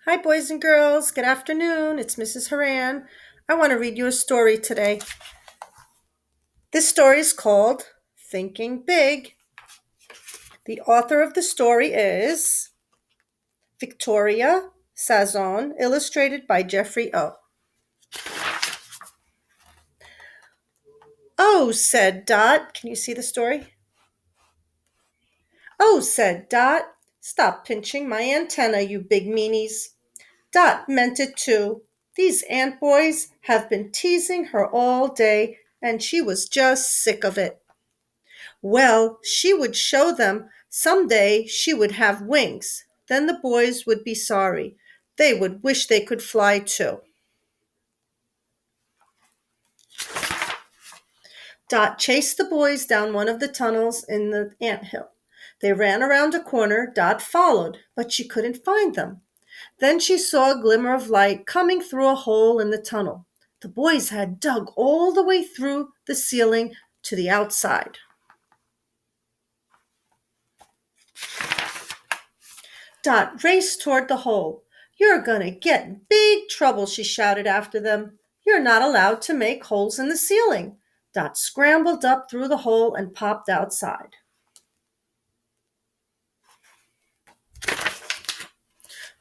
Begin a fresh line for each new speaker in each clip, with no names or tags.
Hi, boys and girls. Good afternoon. It's Mrs. Haran. I want to read you a story today. This story is called Thinking Big. The author of the story is Victoria Sazon, illustrated by Jeffrey O. Oh, said Dot. Can you see the story? Oh, said Dot. Stop pinching my antenna, you big meanies. Dot meant it too. These ant boys have been teasing her all day, and she was just sick of it. Well, she would show them some day she would have wings. Then the boys would be sorry. They would wish they could fly too. Dot chased the boys down one of the tunnels in the ant hill. They ran around a corner. Dot followed, but she couldn't find them. Then she saw a glimmer of light coming through a hole in the tunnel. The boys had dug all the way through the ceiling to the outside. Dot raced toward the hole. You're gonna get in big trouble, she shouted after them. You're not allowed to make holes in the ceiling. Dot scrambled up through the hole and popped outside.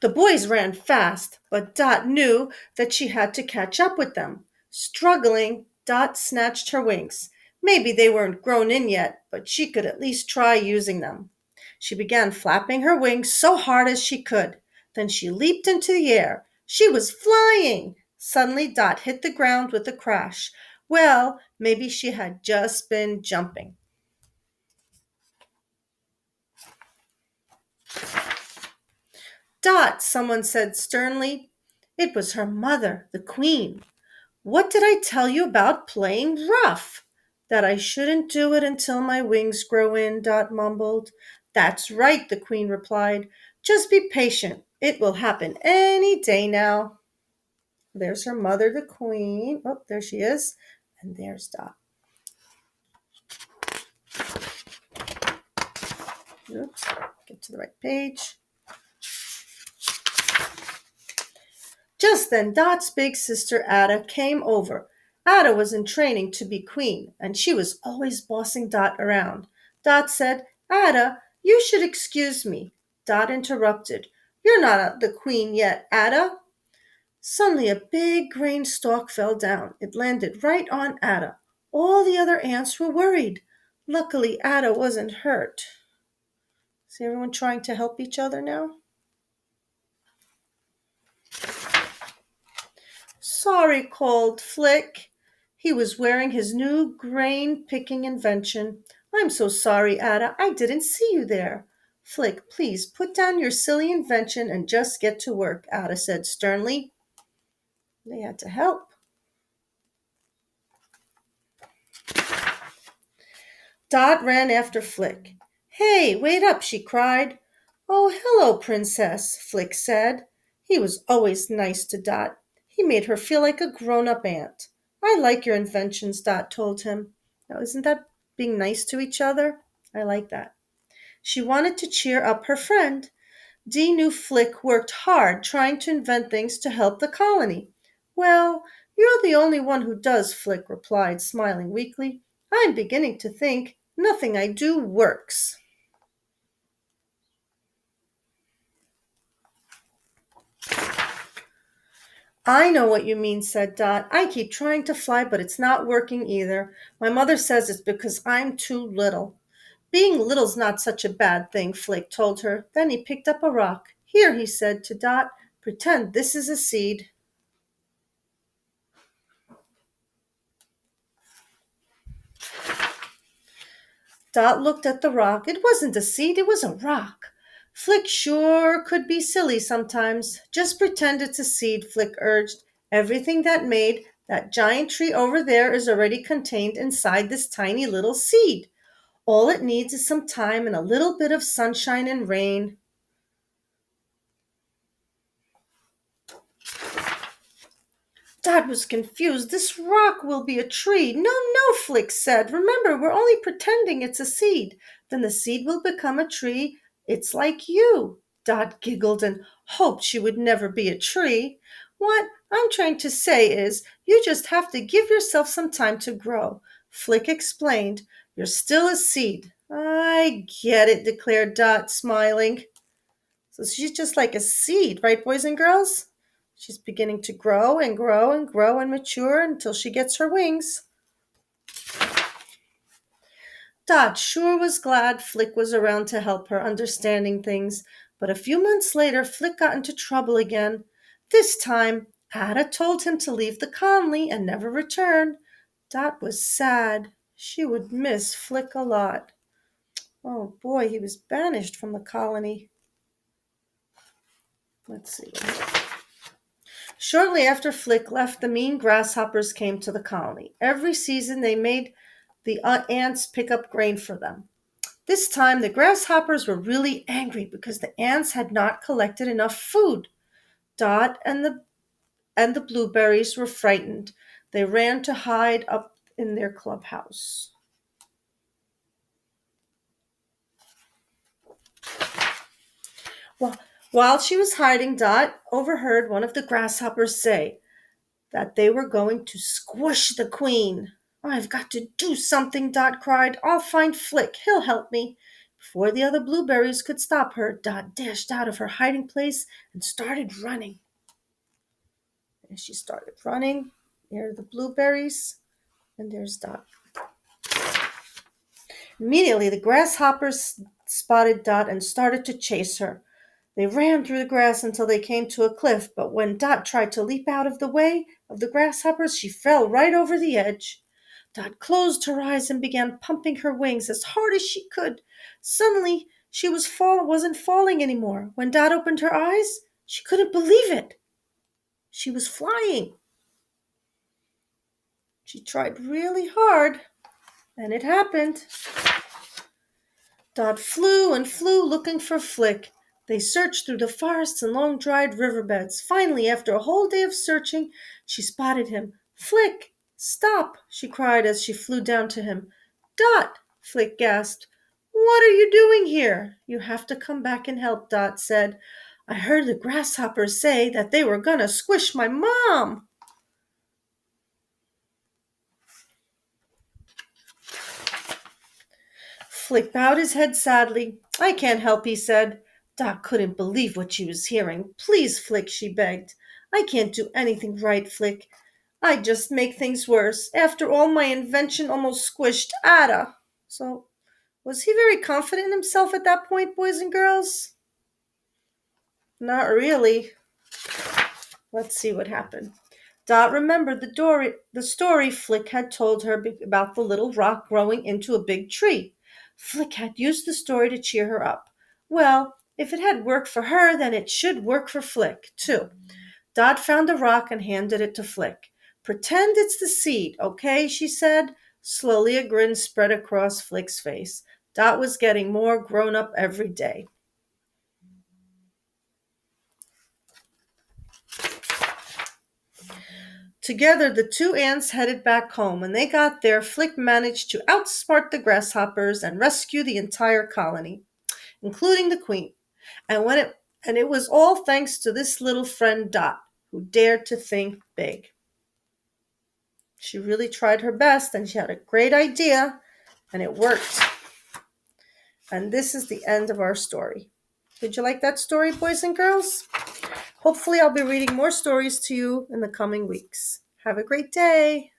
The boys ran fast, but Dot knew that she had to catch up with them. Struggling, Dot snatched her wings. Maybe they weren't grown in yet, but she could at least try using them. She began flapping her wings so hard as she could. Then she leaped into the air. She was flying! Suddenly, Dot hit the ground with a crash. Well, maybe she had just been jumping. Dot, someone said sternly. It was her mother, the queen. What did I tell you about playing rough? That I shouldn't do it until my wings grow in, Dot mumbled. That's right, the queen replied. Just be patient. It will happen any day now. There's her mother, the queen. Oh, there she is. And there's Dot. Oops, get to the right page. Just then Dot's big sister Ada came over. Ada was in training to be queen, and she was always bossing Dot around. Dot said, Ada, you should excuse me. Dot interrupted. You're not the queen yet, Ada. Suddenly a big grain stalk fell down. It landed right on Ada. All the other ants were worried. Luckily, Ada wasn't hurt. See everyone trying to help each other now? Sorry, called Flick. He was wearing his new grain picking invention. I'm so sorry, Ada. I didn't see you there. Flick, please put down your silly invention and just get to work, Ada said sternly. They had to help. Dot ran after Flick. Hey, wait up, she cried. Oh, hello, Princess, Flick said. He was always nice to Dot. He made her feel like a grown-up ant. I like your inventions, Dot told him. Now, isn't that being nice to each other? I like that. She wanted to cheer up her friend. Dee knew Flick worked hard trying to invent things to help the colony. Well, you're the only one who does, Flick replied, smiling weakly. I'm beginning to think nothing I do works. I know what you mean, said Dot. I keep trying to fly, but it's not working either. My mother says it's because I'm too little. Being little's not such a bad thing, Flick told her. Then he picked up a rock. Here, he said to Dot, pretend this is a seed. Dot looked at the rock. It wasn't a seed, it was a rock. Flick sure could be silly sometimes. Just pretend it's a seed, Flick urged. Everything that made that giant tree over there is already contained inside this tiny little seed. All it needs is some time and a little bit of sunshine and rain. Dot was confused. This rock will be a tree. No, no, Flick said. Remember, we're only pretending it's a seed. Then the seed will become a tree. It's like you. Dot giggled and, hoped she would never be a tree. What I'm trying to say is, you just have to give yourself some time to grow. Flick explained. You're still a seed. I get it, declared Dot, smiling. So she's just like a seed, right, boys and girls? She's beginning to grow and grow and grow and mature until she gets her wings. Dot sure was glad Flick was around to help her understanding things, but a few months later Flick got into trouble again. This time, Ada told him to leave the colony and never return. Dot was sad. She would miss Flick a lot. Oh boy, he was banished from the colony. Let's see. Shortly after Flick left, the mean grasshoppers came to the colony. Every season they made the ants pick up grain for them. This time the grasshoppers were really angry because the ants had not collected enough food. Dot and the blueberries were frightened. They ran to hide up in their clubhouse. While she was hiding, Dot overheard one of the grasshoppers say that they were going to squish the queen. I've got to do something, Dot cried. I'll find Flick. He'll help me. Before the other blueberries could stop her, Dot dashed out of her hiding place and started running. And she started running. There are the blueberries, and there's Dot. Immediately, the grasshoppers spotted Dot and started to chase her. They ran through the grass until they came to a cliff, but when Dot tried to leap out of the way of the grasshoppers, she fell right over the edge. Dot closed her eyes and began pumping her wings as hard as she could. Suddenly, she wasn't falling anymore. When Dot opened her eyes, she couldn't believe it. She was flying. She tried really hard, and it happened. Dot flew and flew looking for Flick. They searched through the forests and long dried riverbeds. Finally, after a whole day of searching, she spotted him. Flick, stop, she cried as she flew down to him. Dot, Flick gasped. What are you doing here? You have to come back and help, Dot said. I heard the grasshoppers say that they were gonna squish my mom. Flick bowed his head sadly. I can't help, he said. Dot couldn't believe what she was hearing. Please, Flick, she begged. I can't do anything right, Flick. I just make things worse. After all, my invention almost squished Ada. So, was he very confident in himself at that point, boys and girls? Not really. Let's see what happened. Dot remembered the story Flick had told her about the little rock growing into a big tree. Flick had used the story to cheer her up. Well, if it had worked for her, then it should work for Flick, too. Dot found a rock and handed it to Flick. Pretend it's the seed, okay? She said. Slowly a grin spread across Flick's face. Dot was getting more grown up every day. Together, the two ants headed back home. When they got there, Flick managed to outsmart the grasshoppers and rescue the entire colony, including the queen. And it was all thanks to this little friend Dot, who dared to think big. She really tried her best, and she had a great idea, and it worked. And this is the end of our story. Did you like that story, boys and girls? Hopefully, I'll be reading more stories to you in the coming weeks. Have a great day.